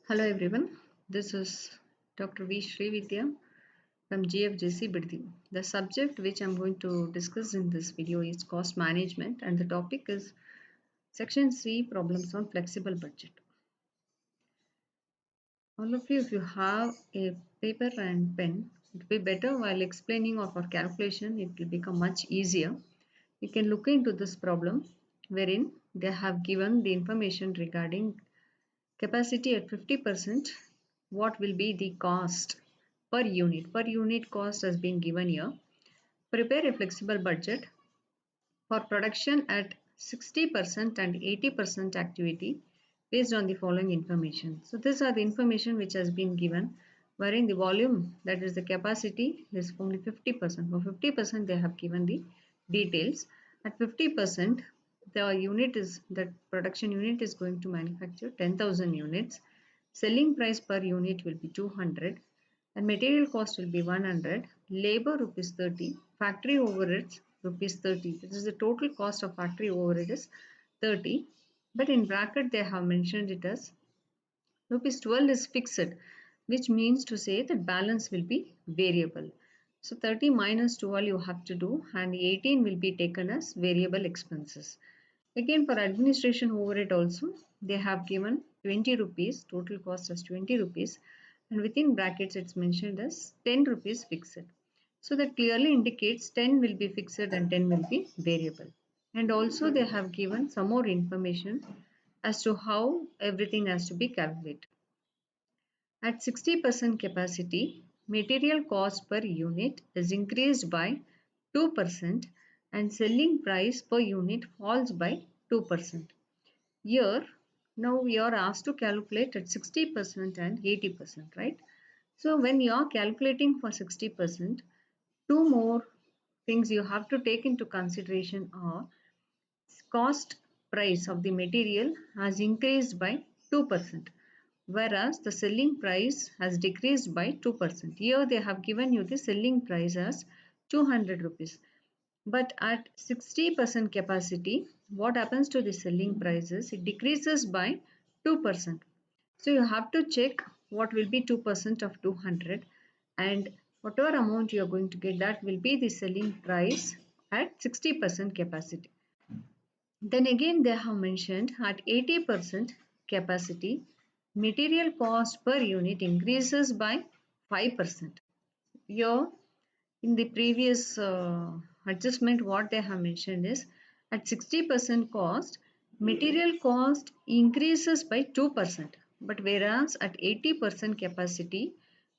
Hello everyone, this is Dr. V. Srividya from GFJC Biddi. The subject which I'm going to discuss in this video is cost management and the topic is section C, problems on flexible budget. All of you, if you have a paper and pen, it will be better while explaining of our calculation, it will become much easier. You can look into this problem wherein they have given the information regarding capacity at 50%, what will be the cost per unit? Per unit cost has been given here. Prepare a flexible budget for production at 60% and 80% activity based on the following information. So these are the information which has been given wherein the volume, that is the capacity, is only 50%. For 50% they have given the details. At 50% the production unit is going to manufacture 10,000 units. Selling price per unit will be 200 and material cost will be 100, labor rupees 30, factory overheads rupees 30. This is the total cost of factory overhead is 30, but in bracket they have mentioned it as rupees 12 is fixed, which means to say that balance will be variable. So 30 minus 12 you have to do and 18 will be taken as variable expenses. Again for administration overhead also they have given 20 rupees, total cost as 20 rupees, and within brackets it's mentioned as 10 rupees fixed. So that clearly indicates 10 will be fixed and 10 will be variable. And also they have given some more information as to how everything has to be calculated. At 60% capacity, material cost per unit is increased by 2% and selling price per unit falls by 2%. Here, now we are asked to calculate at 60% and 80%, right? So when you are calculating for 60%, two more things you have to take into consideration are cost price of the material has increased by 2%, whereas the selling price has decreased by 2%. Here they have given you the selling price as 200 rupees. But at 60% capacity, what happens to the selling prices? It decreases by 2%. So you have to check what will be 2% of 200 and whatever amount you are going to get, that will be the selling price at 60% capacity. Then again they have mentioned at 80% capacity, material cost per unit increases by 5%. Here in the previous adjustment what they have mentioned is at 60% cost, material cost increases by 2%, but whereas at 80% capacity,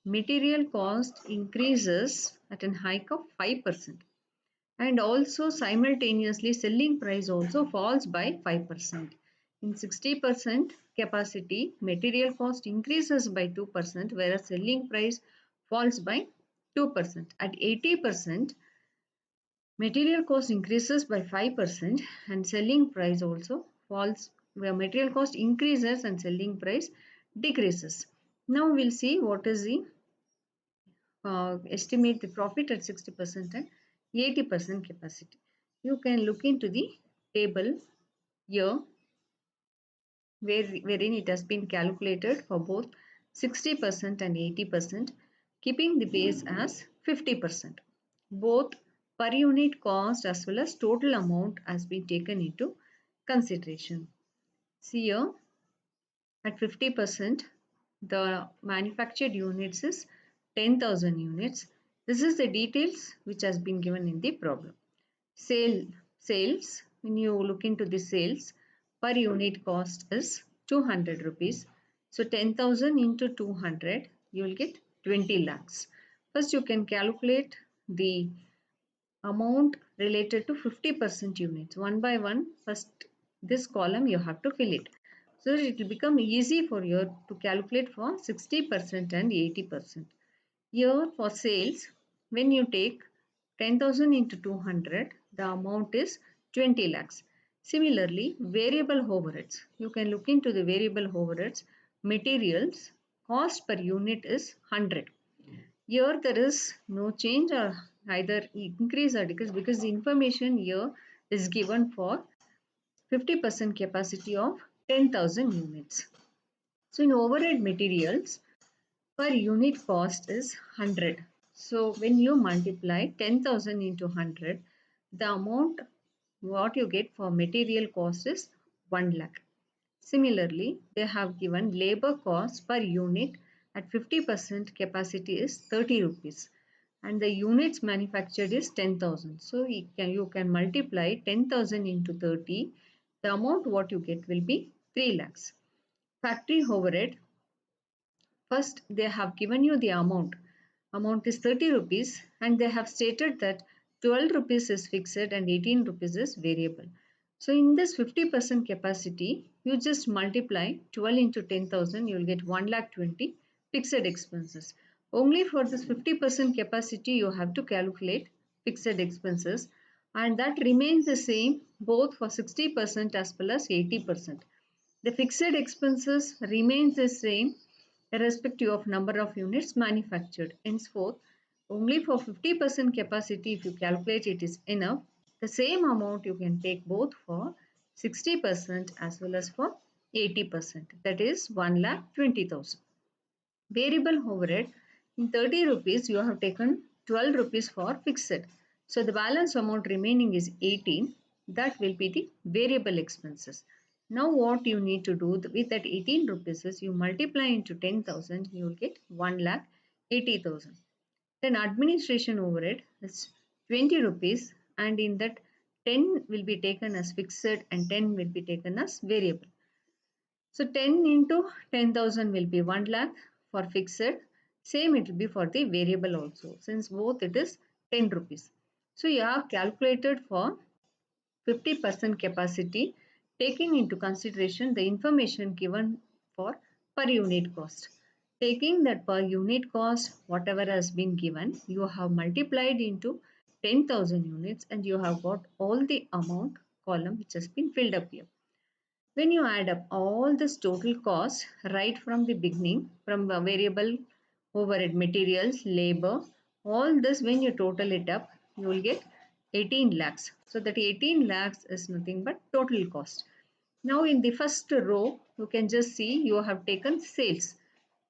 material cost increases at a hike of 5%. And also simultaneously selling price also falls by 5%. In 60% capacity, material cost increases by 2%, whereas selling price falls by 2%. At 80%, material cost increases by 5% and selling price also falls, where material cost increases and selling price decreases. Now we'll see what is the estimate the profit at 60% and 80% capacity. You can look into the table here wherein it has been calculated for both 60% and 80%, keeping the base as 50%. Both per unit cost as well as total amount has been taken into consideration. See here at 50%, the manufactured units is 10,000 units. This is the details which has been given in the problem. Sales, when you look into the sales, per unit cost is 200 rupees. So 10,000 into 200, you will get 20 lakhs. First you can calculate the amount related to 50% units. One by one, first this column you have to fill it. So it will become easy for you to calculate for 60% and 80%. Here for sales, when you take 10,000 into 200, the amount is 20 lakhs. Similarly, variable overheads. You can look into the variable overheads. Materials, cost per unit is 100. Here there is no change or either increase or decrease because the information here is given for 50% capacity of 10,000 units. So in overhead materials, per unit cost is 100. So when you multiply 10,000 into 100, the amount what you get for material cost is 1 lakh. Similarly, they have given labor cost per unit at 50% capacity is 30 rupees and the units manufactured is 10,000. So you can multiply 10,000 into 30. The amount what you get will be 3 lakhs. Factory overhead, first they have given you the amount is 30 rupees and they have stated that 12 rupees is fixed and 18 rupees is variable. So in this 50% capacity, you just multiply 12 into 10,000, you will get 1 lakh 20 fixed expenses. Only for this 50% capacity, you have to calculate fixed expenses and that remains the same both for 60% as well as 80%. The fixed expenses remains the same irrespective of number of units manufactured. Henceforth, only for 50% capacity, if you calculate it is enough, the same amount you can take both for 60% as well as for 80%. That is 1 lakh 20,000. Variable overhead, in 30 rupees, you have taken 12 rupees for fixed. So the balance amount remaining is 18. That will be the variable expenses. Now what you need to do with that 18 rupees is you multiply into 10,000, you will get 1 lakh 80,000. Then administration overhead is 20 rupees and in that 10 will be taken as fixed and 10 will be taken as variable. So 10 into 10,000 will be 1 lakh for fixed. Same it will be for the variable also since both it is 10 rupees. So you have calculated for 50% capacity taking into consideration the information given for per unit cost. Taking that per unit cost whatever has been given you have multiplied into 10,000 units and you have got all the amount column which has been filled up here. When you add up all this total cost right from the beginning, from the variable overhead materials, labor, all this when you total it up, you will get 18 lakhs. So that 18 lakhs is nothing but total cost. Now in the first row, you can just see you have taken sales.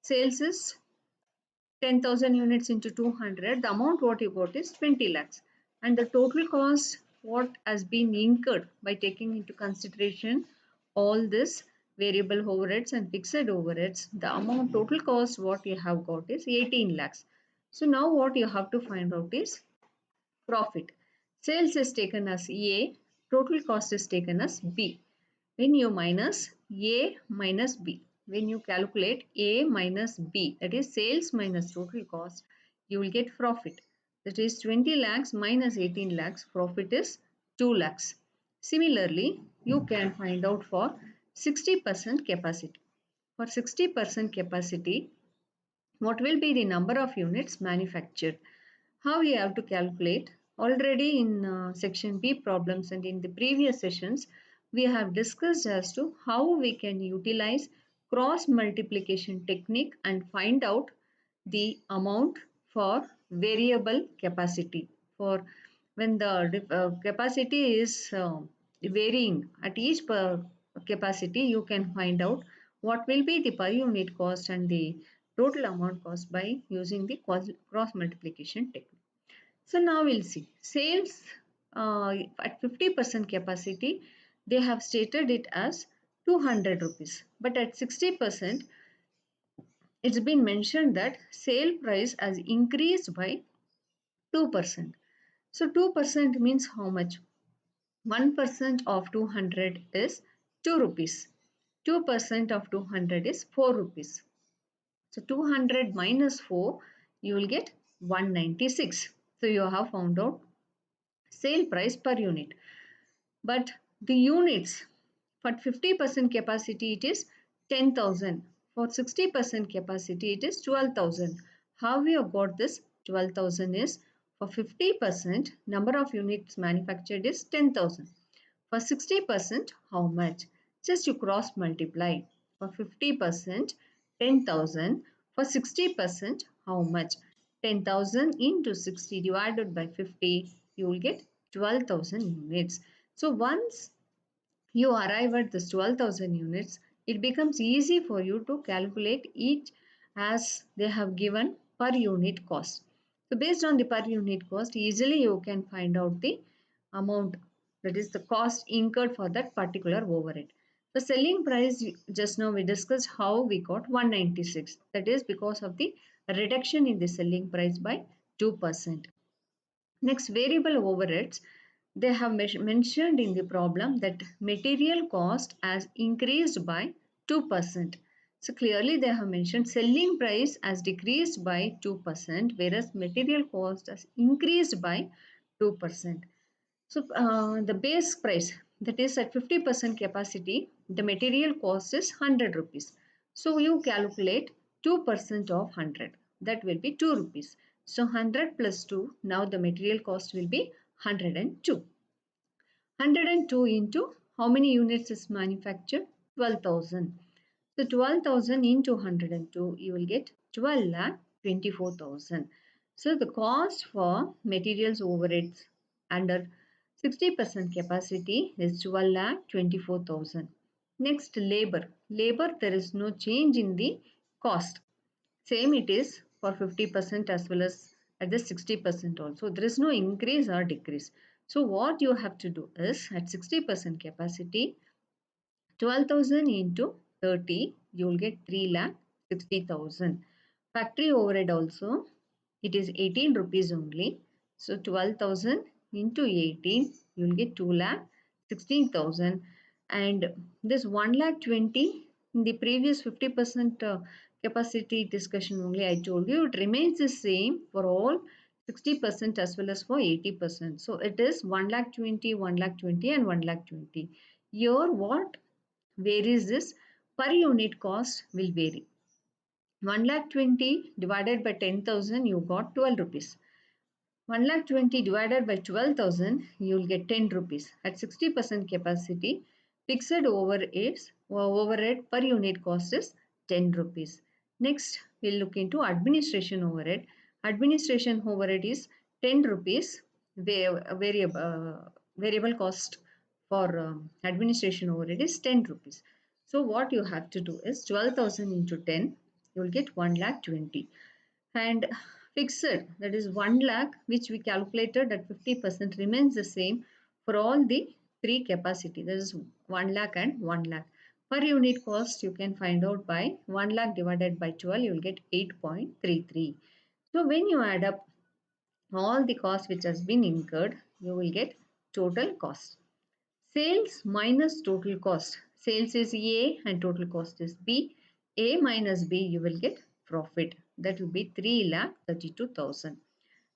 Sales is 10,000 units into 200, the amount what you got is 20 lakhs. And the total cost what has been incurred by taking into consideration all this variable overheads and fixed overheads, the amount total cost what you have got is 18 lakhs. So now what you have to find out is profit. Sales is taken as A, total cost is taken as B. When you minus A minus B, when you calculate A minus B, that is sales minus total cost, you will get profit. That is 20 lakhs minus 18 lakhs, profit is 2 lakhs. Similarly, you can find out for 60% capacity. For 60% capacity, what will be the number of units manufactured? How we have to calculate? Already in section B problems and in the previous sessions, we have discussed as to how we can utilize cross multiplication technique and find out the amount for variable capacity. For when the capacity is varying at each per capacity, you can find out what will be the per unit cost and the total amount cost by using the cross multiplication technique. So now we'll see sales at 50% capacity, they have stated it as 200 rupees. But at 60%, it's been mentioned that sale price has increased by 2%. So 2% means how much? 1% of 200 is 2 rupees. 2% of 200 is 4 rupees. So 200 minus 4, you will get 196. So you have found out sale price per unit. But the units for 50% capacity it is 10,000. For 60% capacity it is 12,000. How we have got this 12,000 is for 50% number of units manufactured is 10,000. For 60% how much? Just you cross multiply. For 50% 10,000. For 60% how much? 10,000 into 60 divided by 50, you will get 12,000 units. So once you arrive at this 12,000 units, it becomes easy for you to calculate each as they have given per unit cost. So based on the per unit cost, easily you can find out the amount, that is the cost incurred for that particular overhead. The selling price, just now we discussed how we got 196. That is because of the reduction in the selling price by 2%. Next, variable overheads. They have mentioned in the problem that material cost has increased by 2%. So clearly they have mentioned selling price has decreased by 2%, whereas material cost has increased by 2%. So the base price, that is at 50% capacity, the material cost is 100 rupees. So you calculate 2% of 100. That will be 2 rupees. So 100 plus 2, now the material cost will be 102. 102 into how many units is manufactured? 12,000. So 12,000 into 102, you will get 12 lakh 24,000. So the cost for materials overheads under 60% capacity is 12 lakh 24,000. Next, labor. Labor, there is no change in the cost. Same it is for 50% as well as at the 60% also. There is no increase or decrease. So what you have to do is at 60% capacity, 12,000 into 30, you will get 3 lakh 60,000. Factory overhead also, it is 18 rupees only. So 12,000 into 18, you will get 2 lakh 16,000. And this 1 lakh 20, in the previous 50% capacity discussion only, I told you it remains the same for all 60% as well as for 80%. So it is 1 lakh 20, 1 lakh 20 and 1 lakh 20. Here what varies this per unit cost will vary. 1 lakh 20 divided by 10,000, you got 12 rupees. 1 lakh 20 divided by 12,000, you will get 10 rupees. At 60% capacity, fixed overhead per unit cost is 10 rupees. Next, we'll look into administration overhead. Administration overhead is 10 rupees. Variable cost for administration overhead is 10 rupees. So what you have to do is 12,000 into 10, you will get 1 lakh 20. And fixed, that is 1 lakh, which we calculated at 50%, remains the same for all the three capacity. That is 1 lakh and 1 lakh. Per unit cost, you can find out by 1 lakh divided by 12, you will get 8.33. So when you add up all the cost which has been incurred, you will get total cost. Sales minus total cost. Sales is A and total cost is B. A minus B, you will get profit. That will be 3,32,000.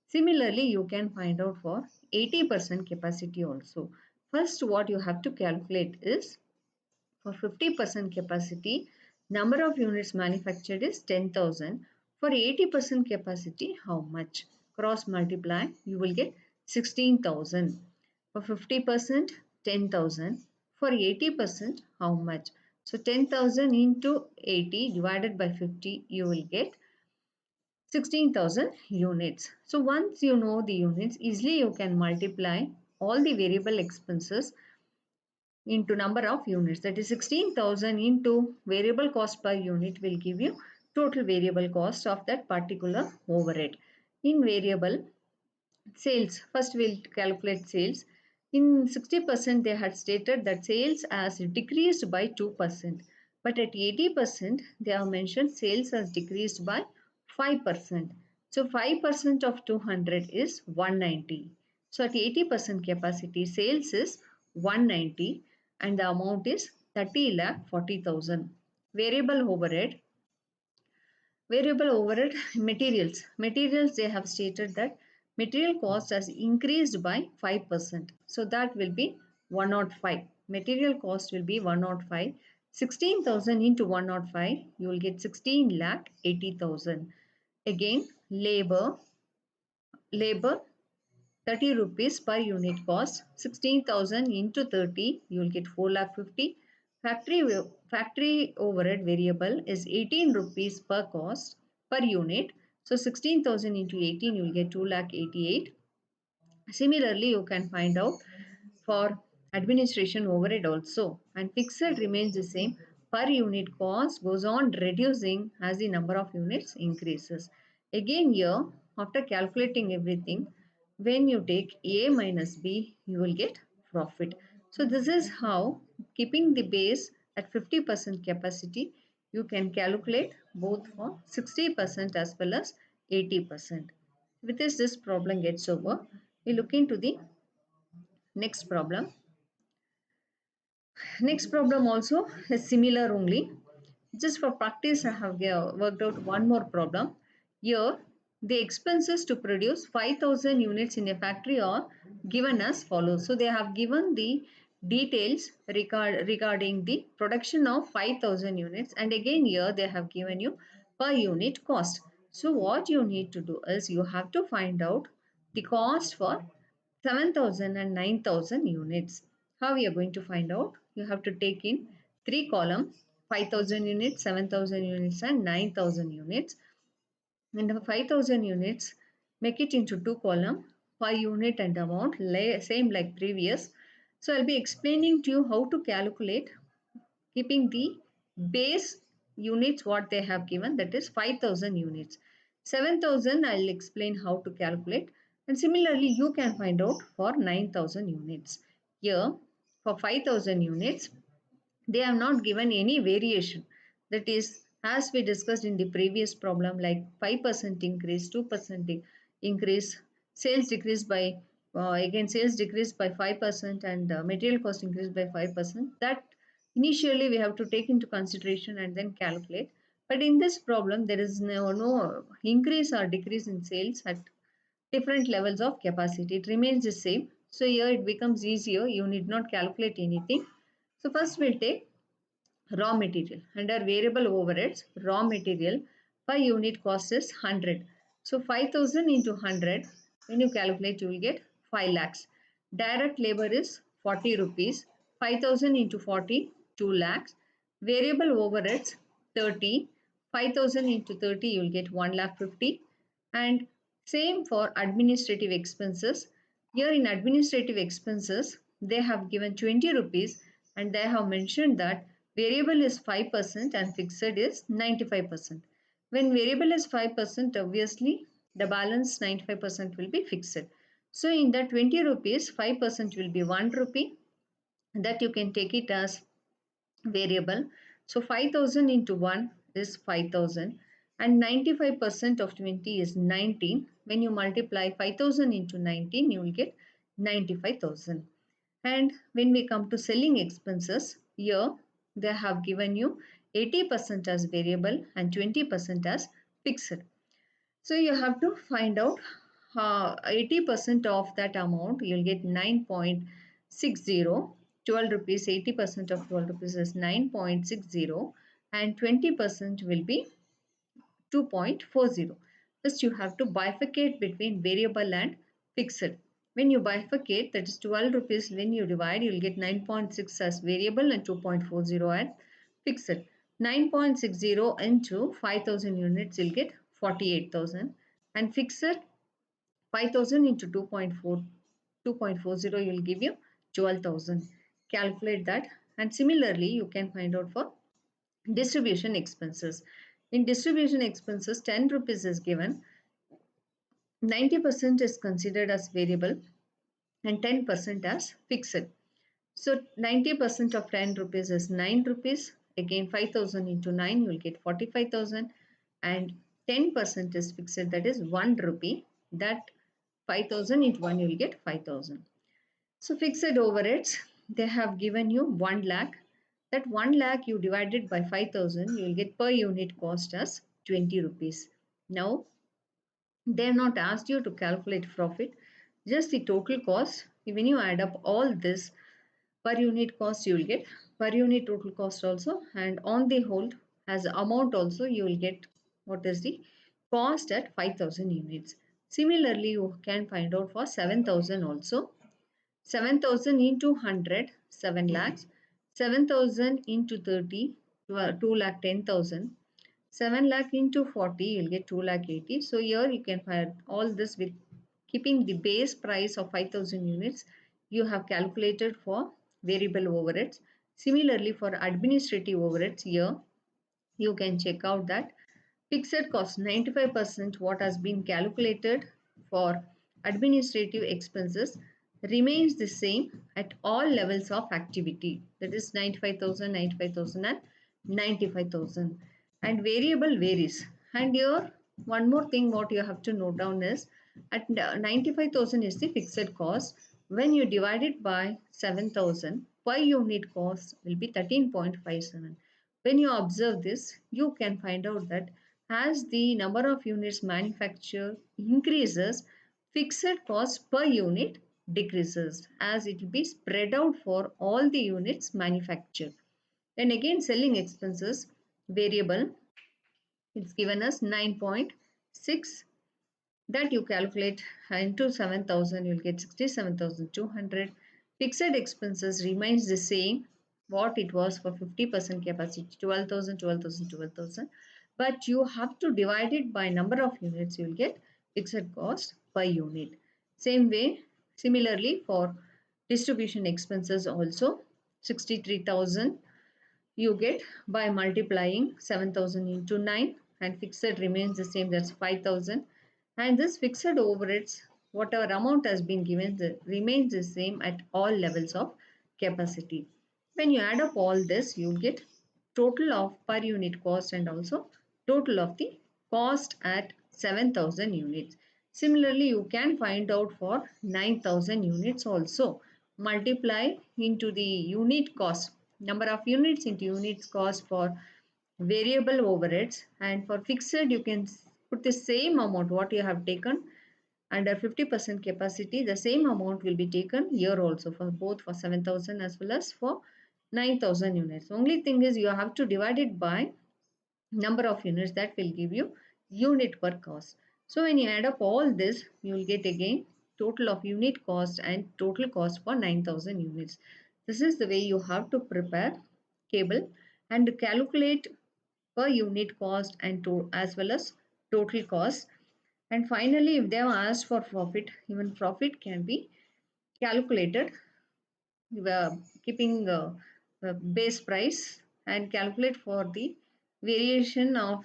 Similarly, you can find out for 80% capacity also. First, what you have to calculate is for 50% capacity, number of units manufactured is 10,000. For 80% capacity, how much? Cross multiply, you will get 16,000. For 50%, 10,000. For 80%, how much? So 10,000 into 80 divided by 50, you will get 16,000 units. So once you know the units, easily you can multiply all the variable expenses into number of units. That is 16,000 into variable cost per unit will give you total variable cost of that particular overhead. In variable sales, first we'll calculate sales. In 60% they had stated that sales has decreased by 2%. But at 80% they have mentioned sales has decreased by 5%. So 5% of 200 is 190. So at 80% capacity, sales is 190 and the amount is 30 lakh 40,000. Variable overhead. Variable overhead materials. Materials, they have stated that material cost has increased by 5%. So that will be 105. Material cost will be 105. 16,000 into 105, you will get 16 lakh 80,000. Again, labor 30 rupees per unit cost. 16,000 into 30, you will get 4 lakh 50. Factory overhead variable is 18 rupees per cost per unit. So 16,000 into 18, you will get 2 lakh 88. Similarly, you can find out for administration overhead also, and fixed remains the same. per unit cost goes on reducing as the number of units increases. Again here, after calculating everything, when you take A minus B, you will get profit. So this is how, keeping the base at 50% capacity, you can calculate both for 60% as well as 80%. With this problem gets over. We look into the next problem. Next problem also is similar only. Just for practice, I have worked out one more problem. Here, the expenses to produce 5,000 units in a factory are given as follows. So, they have given the details regarding the production of 5,000 units, and again here they have given you per unit cost. So, what you need to do is you have to find out the cost for 7,000 and 9,000 units. How we are going to find out? You have to take in three columns: 5,000 units, 7,000 units and 9,000 units. And the 5,000 units, make it into two columns, per unit and amount, same like previous. So I'll be explaining to you how to calculate, keeping the base units what they have given, that is 5,000 units. 7,000 I'll explain how to calculate, and similarly you can find out for 9,000 units. Here for 5,000 units they have not given any variation, that is as we discussed in the previous problem, like 5% increase, 2% increase, sales decrease by again sales decreased by 5% and material cost increased by 5%. That initially we have to take into consideration and then calculate. But in this problem there is no increase or decrease in sales at different levels of capacity. It remains the same. So here it becomes easier. You need not calculate anything. So first we'll take raw material. Under variable overheads, raw material per unit cost is 100. So 5,000 into 100, when you calculate you will get 5 lakhs. Direct labor is 40 rupees. 5,000 into 40, 2 lakhs. Variable overheads 30. 5,000 into 30 you will get 1 lakh 50. And same for administrative expenses. Here in administrative expenses, they have given 20 rupees and they have mentioned that variable is 5% and fixed is 95%. When variable is 5%, obviously the balance 95% will be fixed. So in that 20 rupees, 5% will be 1 rupee, that you can take it as variable. So 5,000 into 1 is 5,000 and 95% of 20 is 19. When you multiply 5,000 into 19, you will get 95,000. And when we come to selling expenses, here they have given you 80% as variable and 20% as fixed. So you have to find out 80% of that amount, you'll get 9.60. 12 rupees, 80% of 12 rupees is 9.60 and 20% will be 2.40. First you have to bifurcate between variable and fixed. When you bifurcate, that is 12 rupees, when you divide, you will get 9.6 as variable and 2.40 as fixed. 9.60 into 5,000 units, you'll get 48,000 and fixed 5,000 into 2.40 will give you 12,000. Calculate that, and similarly you can find out for distribution expenses. In distribution expenses, 10 rupees is given, 90% is considered as variable and 10% as fixed. So 90% of 10 rupees is 9 rupees. Again 5,000 into 9 you will get 45,000 and 10% is fixed, that is 1 rupee. That 5,000 into 1 you will get 5,000. So fixed overheads, they have given you 1 lakh. That 1 lakh you divided by 5,000, you will get per unit cost as 20 rupees. Now they have not asked you to calculate profit, just the total cost. When you add up all this, per unit cost you will get per unit total cost also, and on the whole as amount also you will get what is the cost at 5,000 units. Similarly you can find out for 7,000 also. 7,000 into 100, 7 lakhs. 7,000 into 30, 2 lakh 10,000. 7 lakh into 40, you'll get 2 lakh 80. So here you can find all this with keeping the base price of 5,000 units. You have calculated for variable overheads. Similarly, for administrative overheads here, you can check out that fixed cost 95% what has been calculated for administrative expenses remains the same at all levels of activity, that is 95,000, 95,000, and 95,000, and variable varies. And here one more thing what you have to note down is at 95,000 is the fixed cost. When you divide it by 7,000, per unit cost will be 13.57. When you observe this, you can find out that as the number of units manufactured increases, fixed cost per unit decreases as it will be spread out for all the units manufactured. Then again, selling expenses variable, it's given us 9.6, that you calculate into 7,000, you'll get 67,200. Fixed expenses remains the same what it was for 50% capacity, 12,000, 12,000, 12,000. But you have to divide it by number of units, you will get fixed cost per unit. Same way, similarly for distribution expenses also, 63,000 you get by multiplying 7,000 into 9, and fixed remains the same, that's 5,000. And this fixed overheads, whatever amount has been given, remains the same at all levels of capacity. When you add up all this, you get total of per unit cost and also total of the cost at 7,000 units. Similarly, you can find out for 9,000 units also. Multiply into the unit cost, number of units into units cost for variable overheads, and for fixed you can put the same amount what you have taken under 50% capacity, the same amount will be taken here also for both for 7,000 as well as for 9,000 units. Only thing is you have to divide it by number of units, that will give you unit per cost. So when you add up all this, you will get again total of unit cost and total cost for 9,000 units. This is the way you have to prepare cable and calculate per unit cost and as well as total cost. And finally, if they have asked for profit, even profit can be calculated uh, keeping base price and calculate for the variation of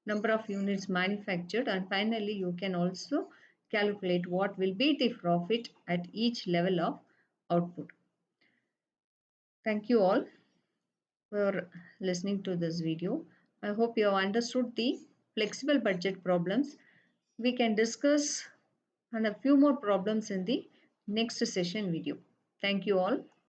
number of units manufactured, and finally you can also calculate what will be the profit at each level of output. Thank you all for listening to this video. I hope you have understood the flexible budget problems. We can discuss on a few more problems in the next session video. Thank you all.